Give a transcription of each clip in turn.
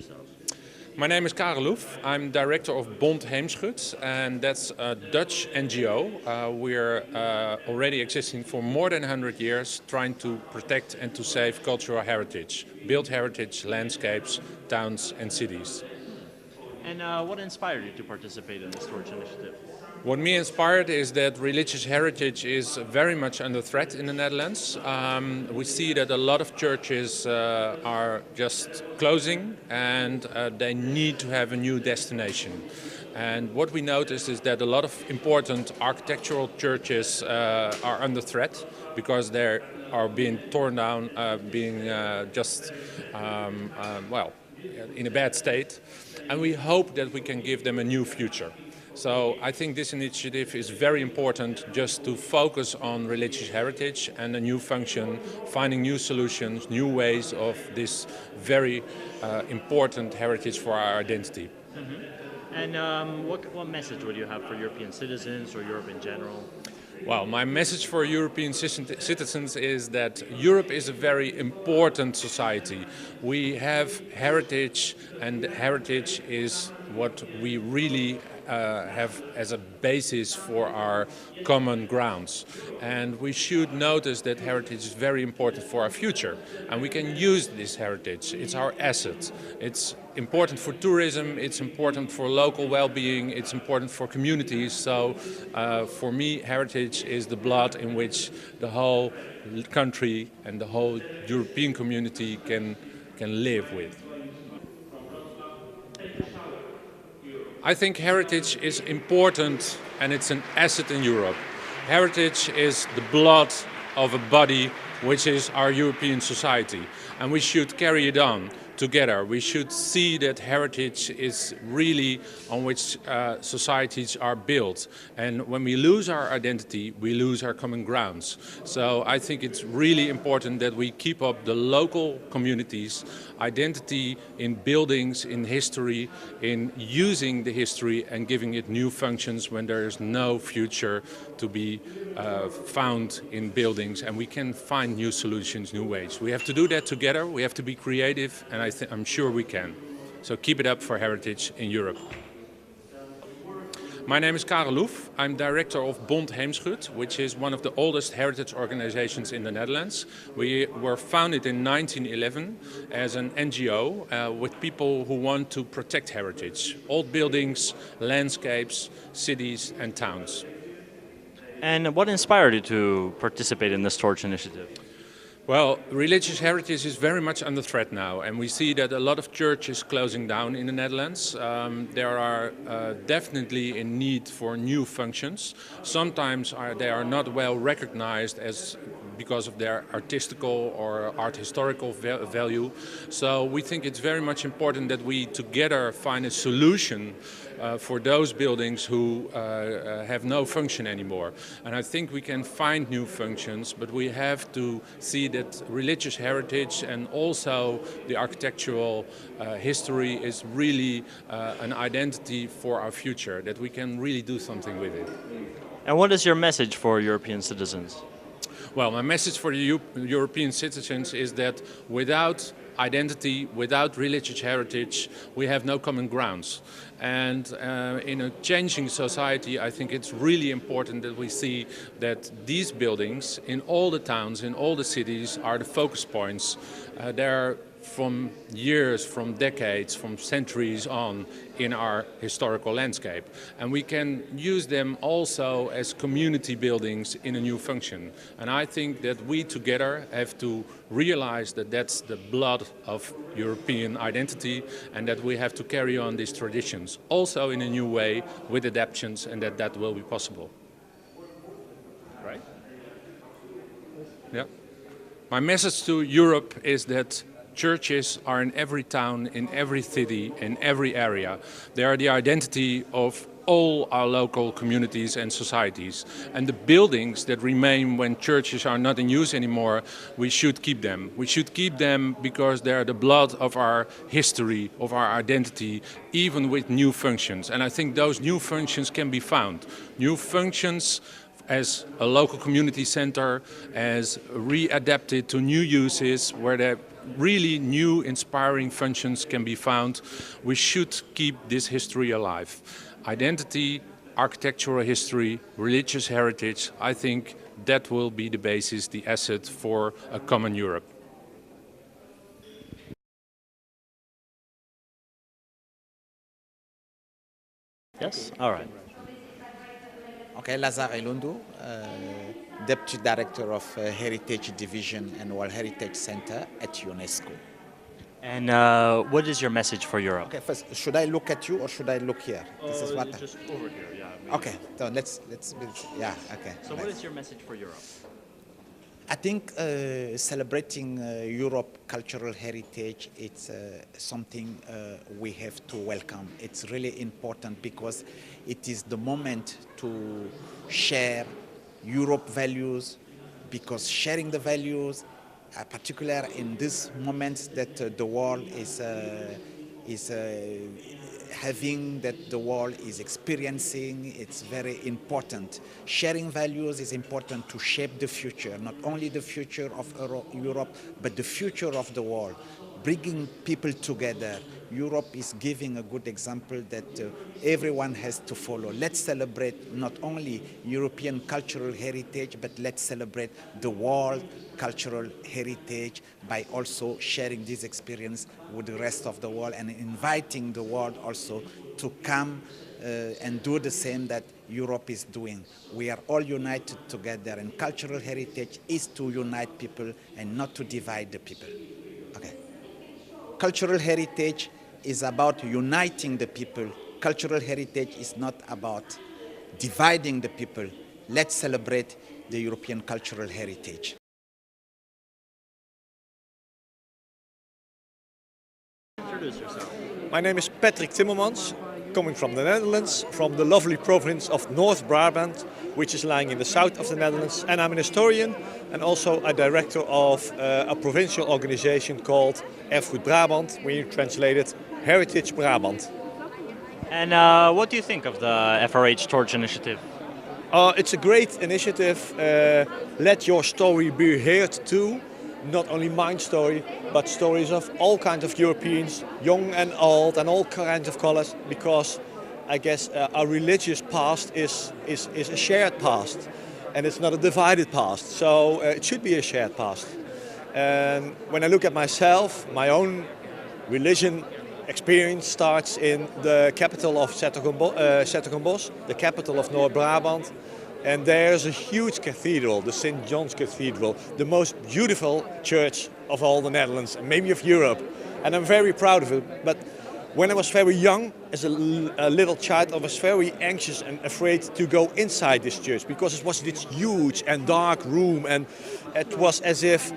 yourself? My name is Karel Loef. I'm director of Bond Heemschut, and that's a Dutch NGO. We're already existing for more than 100 years, trying to protect and to save cultural heritage, built heritage landscapes, towns and cities. And what inspired you to participate in this torch initiative? What me inspired is that religious heritage is very much under threat in the Netherlands. We see that a lot of churches are just closing, and they need to have a new destination. And what we notice is that a lot of important architectural churches are under threat because they are being torn down, in a bad state. And we hope that we can give them a new future. So I think this initiative is very important, just to focus on religious heritage and a new function, finding new solutions, new ways of this very important heritage for our identity. Mm-hmm. And what message would you have for European citizens or Europe in general? Well, my message for European citizens is that Europe is a very important society. We have heritage, and heritage is what we really have as a basis for our common grounds. And we should notice that heritage is very important for our future. And we can use this heritage. It's our asset. It's important for tourism, it's important for local well-being, it's important for communities. So for me, heritage is the blood in which the whole country and the whole European community can live with. I think heritage is important and it's an asset in Europe. Heritage is the blood of a body which is our European society, and we should carry it on together. We should see that heritage is really on which societies are built. And when we lose our identity, we lose our common grounds. So I think it's really important that we keep up the local communities' identity in buildings, in history, in using the history and giving it new functions when there is no future to be found in buildings, and we can find new solutions, new ways. We have to do that together, we have to be creative, and I'm sure we can. So keep it up for heritage in Europe. My name is Karel Loef. I'm director of Bond Heemschut, which is one of the oldest heritage organizations in the Netherlands. We were founded in 1911 as an NGO with people who want to protect heritage, old buildings, landscapes, cities and towns. And what inspired you to participate in this torch initiative? Well, religious heritage is very much under threat now, and we see that a lot of churches closing down in the Netherlands. There are definitely in need for new functions. Sometimes they are not well recognized because of their artistical or art historical value. So we think it's very much important that we together find a solution for those buildings who have no function anymore. And I think we can find new functions, but we have to see that religious heritage and also the architectural history is really an identity for our future, that we can really do something with it. And what is your message for European citizens? Well, my message for the European citizens is that without identity, without religious heritage, we have no common grounds. And in a changing society, I think it's really important that we see that these buildings in all the towns, in all the cities, are the focus points. They're from years, from decades, from centuries on in our historical landscape. And we can use them also as community buildings in a new function. And I think that we together have to realize that that's the blood of European identity and that we have to carry on these traditions, also in a new way with adaptations, and that will be possible. Right? Yeah. My message to Europe is that churches are in every town, in every city, in every area. They are the identity of all our local communities and societies. And the buildings that remain when churches are not in use anymore, we should keep them. We should keep them because they are the blood of our history, of our identity, even with new functions. And I think those new functions can be found. New functions as a local community center, as readapted to new uses where they really new, inspiring functions can be found. We should keep this history alive. Identity, architectural history, religious heritage, I think that will be the basis, the asset for a common Europe. Yes? All right. Okay, Lazare Elundu, Deputy Director of Heritage Division and World Heritage Center at UNESCO. And what is your message for Europe? Okay, first, should I look at you or should I look here? This is what. Just over here, yeah. Maybe. Okay, so let's yeah, okay. So what is your message for Europe? I think celebrating Europe cultural heritage, it's something we have to welcome. It's really important because it is the moment to share Europe values, because sharing the values, particularly in this moment that the world is having, that the world is experiencing, it's very important. Sharing values is important to shape the future, not only the future of Europe, but the future of the world. Bringing people together. Europe is giving a good example that everyone has to follow. Let's celebrate not only European cultural heritage, but let's celebrate the world cultural heritage by also sharing this experience with the rest of the world and inviting the world also to come and do the same that Europe is doing. We are all united together, and cultural heritage is to unite people and not to divide the people. Okay. Cultural heritage is about uniting the people. Cultural heritage is not about dividing the people. Let's celebrate the European cultural heritage. Introduce yourself. My name is Patrick Timmermans, coming from the Netherlands, from the lovely province of North Brabant, which is lying in the south of the Netherlands. And I'm an historian and also a director of a provincial organization called Erfgoed Brabant, when you translate it, Heritage Brabant. And what do you think of the FRH Torch initiative? It's a great initiative. Let your story be heard too. Not only my story, but stories of all kinds of Europeans, young and old, and all kinds of colors, because I guess our religious past is a shared past, and it's not a divided past, so it should be a shared past. And when I look at myself, my own religion experience starts in the capital of 's-Hertogenbosch, the capital of North Brabant. And there's a huge cathedral, the St. John's Cathedral, the most beautiful church of all the Netherlands, and maybe of Europe. And I'm very proud of it. But when I was very young, as a little child, I was very anxious and afraid to go inside this church, because it was this huge and dark room, and it was as if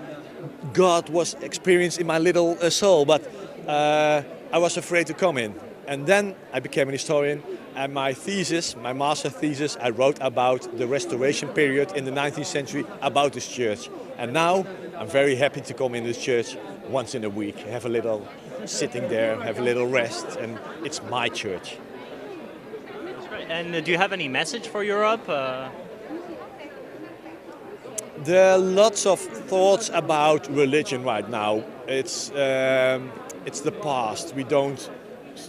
God was experienced in my little soul. But I was afraid to come in. And then I became an historian, and my thesis, my master thesis, I wrote about the restoration period in the 19th century about this church. And now I'm very happy to come in this church once in a week, have a little sitting there, have a little rest, and it's my church. That's great. And do you have any message for Europe? There are lots of thoughts about religion right now. It's the past.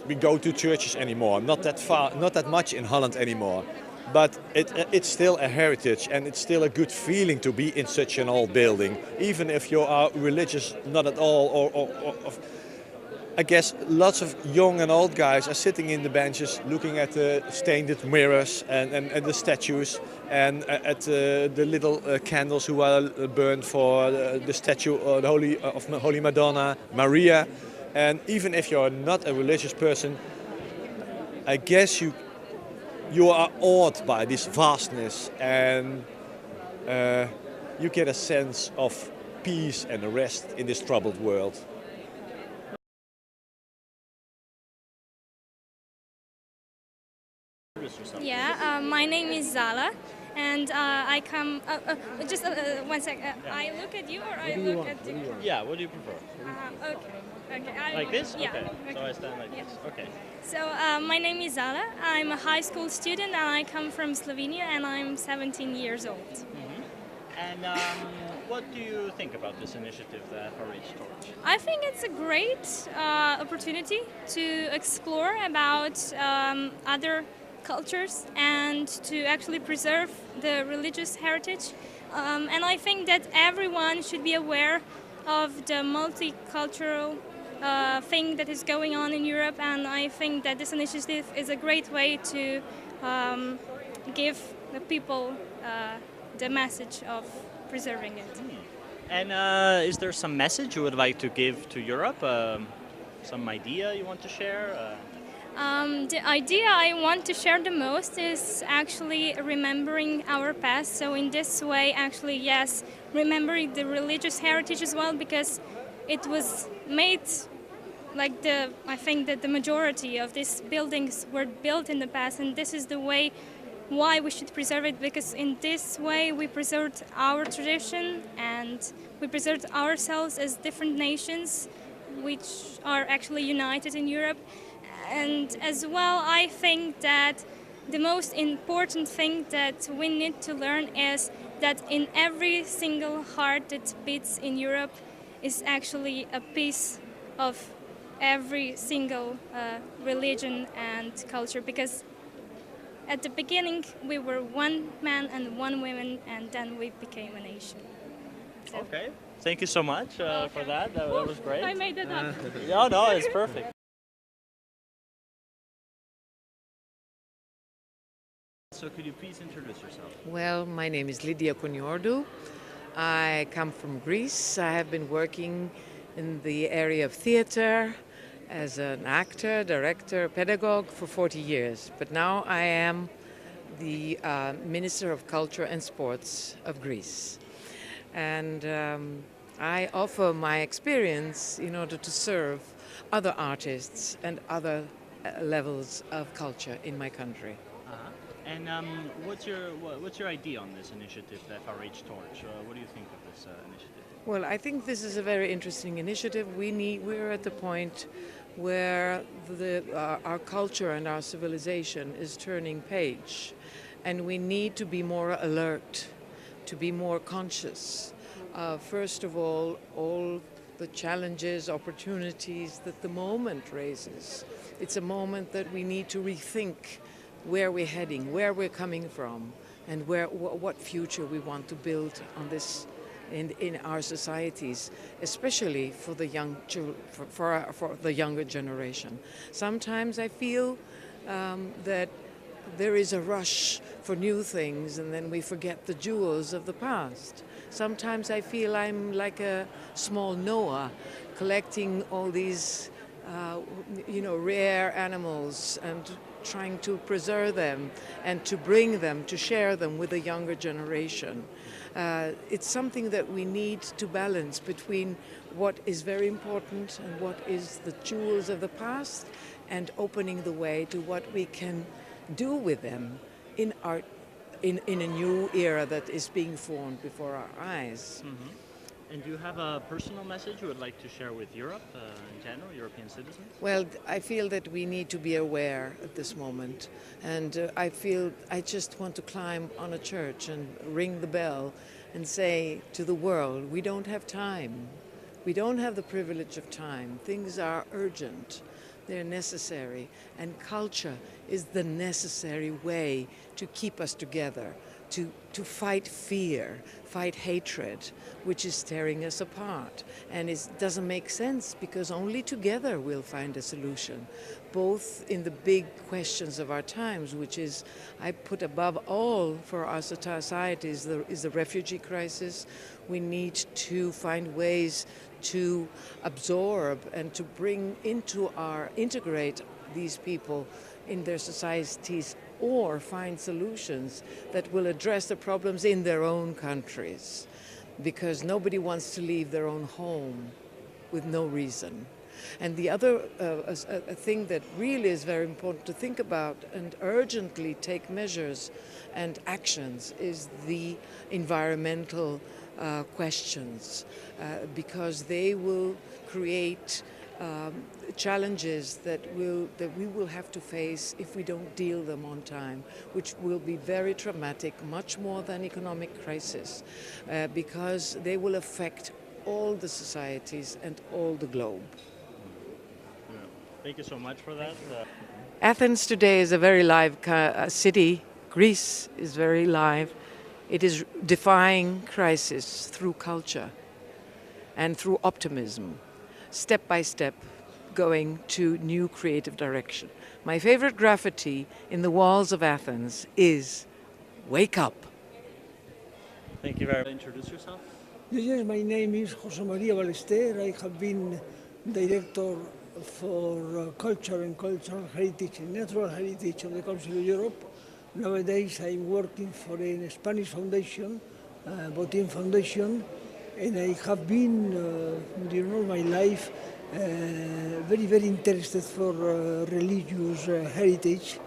We go to churches anymore, not that far, not that much in Holland anymore. But it's still a heritage, and it's still a good feeling to be in such an old building, even if you are religious not at all. Or I guess lots of young and old guys are sitting in the benches, looking at the stained mirrors and the statues, and at the little candles who are burned for the statue of Holy Madonna, Maria. And even if you're not a religious person, I guess you are awed by this vastness, and you get a sense of peace and rest in this troubled world. Yeah, my name is Zala, and I come. Just 1 sec. I look at you, or I look at you? Yeah, what do you prefer? Okay. Okay. Like this? Yeah. Okay. Okay. So I stand like Yeah. this. Okay. So my name is Zala. I'm a high school student, and I come from Slovenia, and I'm 17 years old. And what do you think about this initiative, the FRH Torch? I think it's a great opportunity to explore about other cultures and to actually preserve the religious heritage. And I think that everyone should be aware of the multicultural thing that is going on in Europe, and I think that this initiative is a great way to give the people the message of preserving it. And is there some message you would like to give to Europe? Some idea you want to share? The idea I want to share the most is actually remembering our past. So in this way, actually, yes, remembering the religious heritage as well, because it was made like I think that the majority of these buildings were built in the past, and this is the way why we should preserve it, because in this way we preserved our tradition and we preserved ourselves as different nations which are actually united in Europe. And as well, I think that the most important thing that we need to learn is that in every single heart that beats in Europe is actually a piece of every single religion and culture, because at the beginning we were one man and one woman, and then we became a nation. So. Okay, thank you so much for that. That was great. I made that up. No, it's perfect. So could you please introduce yourself? Well, my name is Lydia Koniordu. I come from Greece. I have been working in the area of theater as an actor, director, pedagogue for 40 years. But now I am the Minister of Culture and Sports of Greece. And I offer my experience in order to serve other artists and other levels of culture in my country. And what's your idea on this initiative, the FRH Torch? What do you think of this initiative? Well, I think this is a very interesting initiative. We're at the point where our culture and our civilization is turning page, and we need to be more alert, to be more conscious. First of all the challenges, opportunities that the moment raises. It's a moment that we need to rethink where we're heading, where we're coming from, and what future we want to build on this in our societies, especially for the for the younger generation. Sometimes I feel that there is a rush for new things, and then we forget the jewels of the past. Sometimes I feel I'm like a small Noah, collecting all these rare animals and trying to preserve them and to bring them, to share them with the younger generation. It's something that we need to balance between what is very important and what is the jewels of the past, and opening the way to what we can do with them in art, in a new era that is being formed before our eyes. Mm-hmm. And do you have a personal message you would like to share with Europe in general, European citizens? Well, I feel that we need to be aware at this moment. And I feel I just want to climb on a church and ring the bell and say to the world, we don't have time. We don't have the privilege of time. Things are urgent. They're necessary. And culture is the necessary way to keep us together, to fight fear, fight hatred, which is tearing us apart. And it doesn't make sense, because only together we'll find a solution, both in the big questions of our times, which is, I put above all for our societies, is the refugee crisis. We need to find ways to absorb and to integrate these people in their societies, or find solutions that will address the problems in their own countries, because nobody wants to leave their own home with no reason. And the other a thing that really is very important to think about and urgently take measures and actions is the environmental questions, because they will create challenges that we will have to face if we don't deal them on time, which will be very traumatic, much more than economic crisis, because they will affect all the societies and all the globe. Yeah. Thank you so much for that. Athens today is a very live city. Greece is very live. It is defying crisis through culture and through optimism, step by step, going to new creative direction. My favorite graffiti in the walls of Athens is "Wake up." Thank you very much. Introduce yourself. Yes, my name is Jose Maria Ballester. I have been director for culture and cultural heritage and natural heritage of the Council of Europe. Nowadays I'm working for a Spanish foundation, Botín Foundation, and I have been during all my life very, very interested for religious heritage,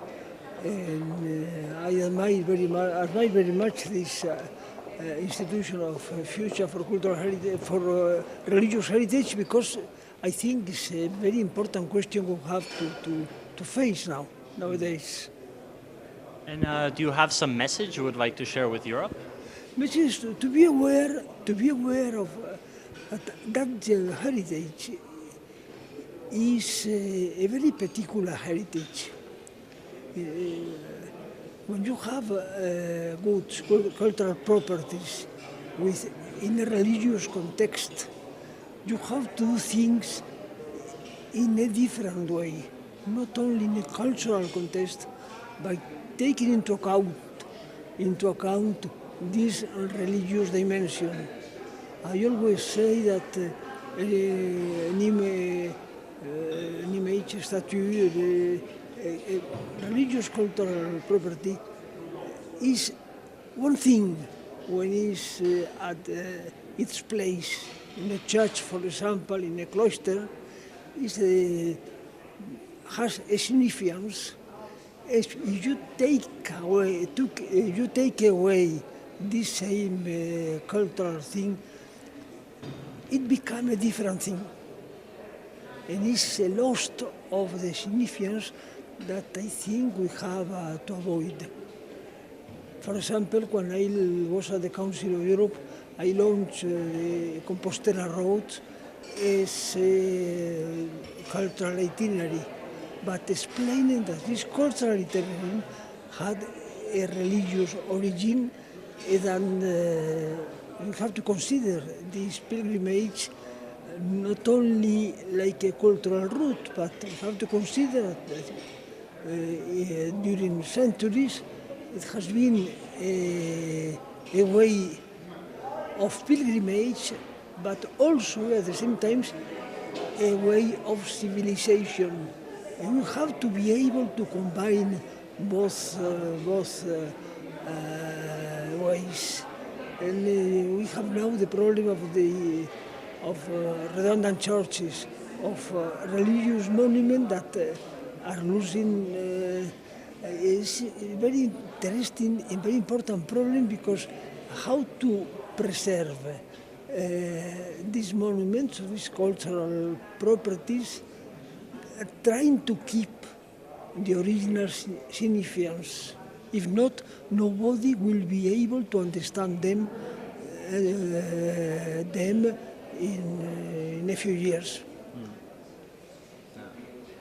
and I admire very much this institution of Future for Cultural Heritage, for religious heritage, because I think it's a very important question we have to face nowadays. And do you have some message you would like to share with Europe? Which is to be aware of that heritage is a very particular heritage. When you have good cultural properties in a religious context, you have to do things in a different way, not only in a cultural context, but taking into account this religious dimension. I always say that an image, a statue, a religious cultural property is one thing when it's at its place. In a church, for example, in a cloister, has a significance. If you take away this same cultural thing, it becomes a different thing. And it's a loss of the significance that I think we have to avoid. For example, when I was at the Council of Europe, I launched the Compostela Road as a cultural itinerary, but explaining that this cultural itinerary had a religious origin, and you have to consider this pilgrimage not only like a cultural route, but you have to consider that during centuries it has been a way of pilgrimage, but also at the same time a way of civilization. And you have to be able to combine both ways. And we have now the problem of redundant churches, of religious monuments that are losing. Is a very interesting and very important problem, because how to preserve these monuments, these cultural properties, trying to keep the original significance. If not, nobody will be able to understand them in a few years.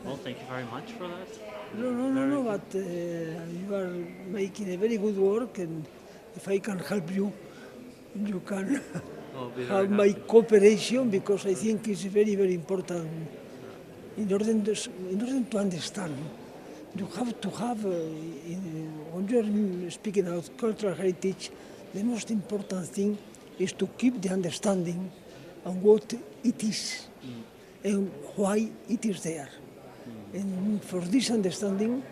Well, thank you very much for that. No, but you are making a very good work, and if I can help you, you can have my cooperation, because I think it's very, very important. In order to understand, you have to have, when you are speaking about cultural heritage, the most important thing is to keep the understanding on what it is and why it is there. And for this understanding,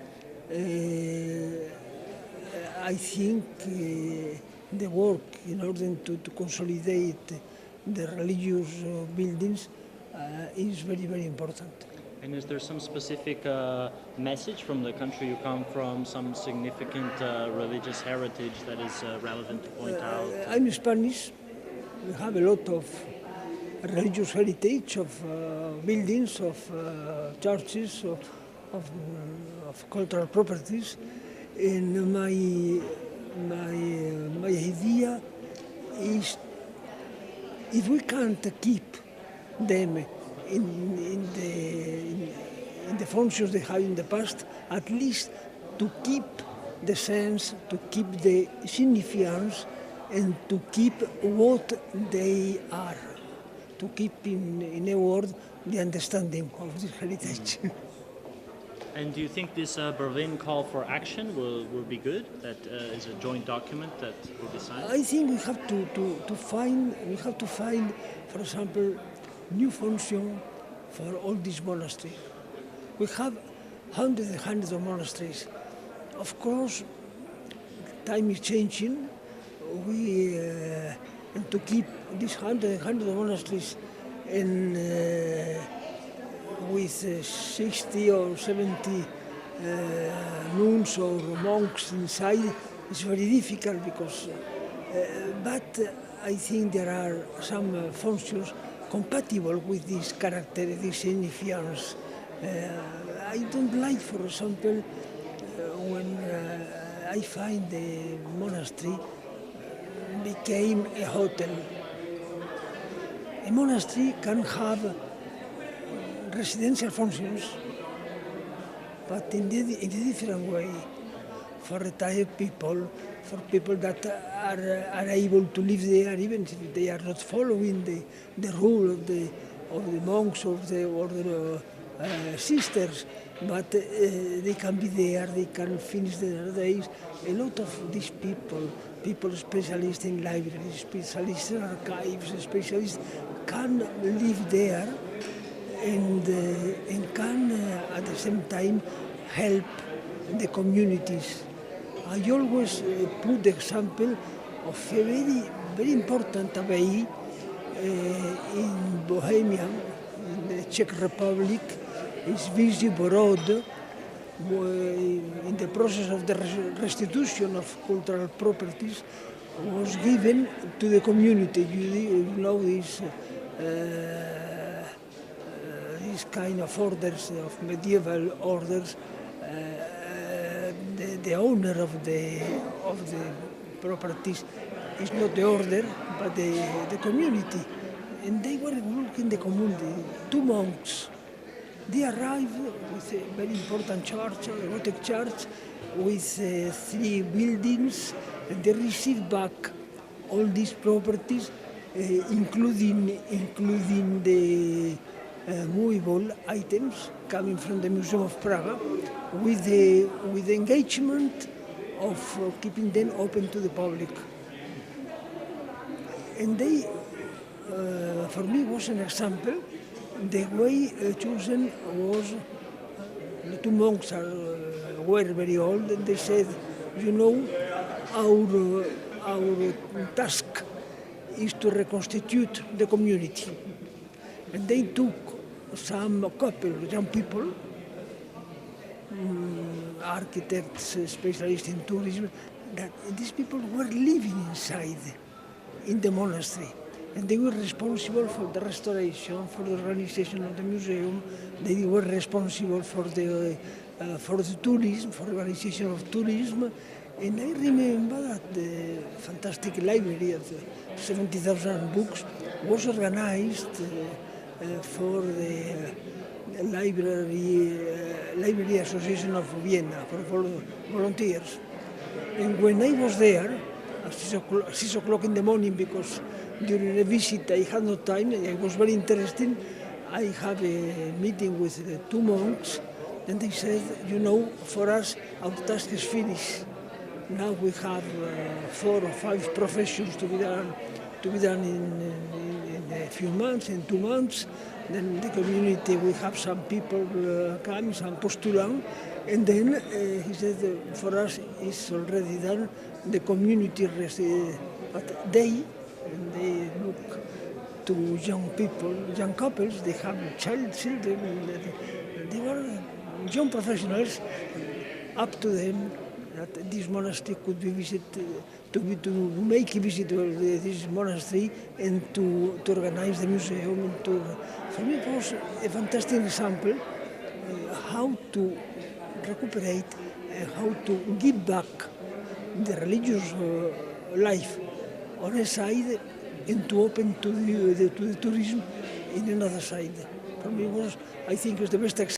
I think the work in order to consolidate the religious buildings is very, very important. And is there some specific message from the country you come from, some significant religious heritage that is relevant to point out? I'm Spanish. We have a lot of religious heritage, of buildings, of churches, of cultural properties. And my idea is, if we can't keep them in the functions they have in the past, at least to keep the sense, to keep the significance, and to keep what they are, to keep in a word the understanding of this heritage. And do you think this Berlin call for action will be good? That is a joint document that will be signed? I think we have to find, for example, new function for all these monasteries. We have hundreds and hundreds of monasteries. Of course, time is changing. And to keep these hundreds of monasteries and with 60 or 70 nuns or monks inside is very difficult because, but I think there are some functions compatible with this character, this significance. I don't like, for example, when I find the monastery became a hotel. A monastery can have residential functions, but in a different way, for retired people, for people that are able to live there, even if they are not following the rule of the monks or the sisters, but they can be there, they can finish their days. A lot of these people specialists in libraries, specialists in archives, specialists can live there and can at the same time help the communities. I always put the example of a very, very important abbey in Bohemia, in the Czech Republic, is Vizhigorod, in the process of the restitution of cultural properties, was given to the community. You know this kind of orders, of medieval orders. The owner of the properties is not the order, but the community. And they were working the community, 2 monks. They arrived with a very important church, a Gothic church, with 3 buildings, and they received back all these properties, including the movable items coming from the Museum of Prague, with the engagement of keeping them open to the public. And they, for me, was an example. The way chosen was, the 2 monks were very old, and they said, you know, our task is to reconstitute the community. And they took some couple, young people, architects, specialists in tourism, that these people were living inside, in the monastery. And they were responsible for the restoration, for the organization of the museum. They were responsible for the tourism, for the organization of tourism. And I remember that the fantastic library of 70,000 books was organized for the Library Association of Vienna, for volunteers. And when I was there, at 6 o'clock in the morning, because during a visit I had no time, it was very interesting. I had a meeting with the 2 monks, and they said, you know, for us, our task is finished. Now we have 4 or 5 professions to be done in a few months, in 2 months. Then the community, we have some people come, some postulants, and then he said, for us, it's already done. The community, but they look to young people, young couples. They have children. They were young professionals. Up to them, that this monastery could be visited, to make a visit to this monastery and to organize the museum. For me it was a fantastic example how to recuperate and how to give back the religious life on a side and to open to the tourism in another side. For me, I think, is the best example.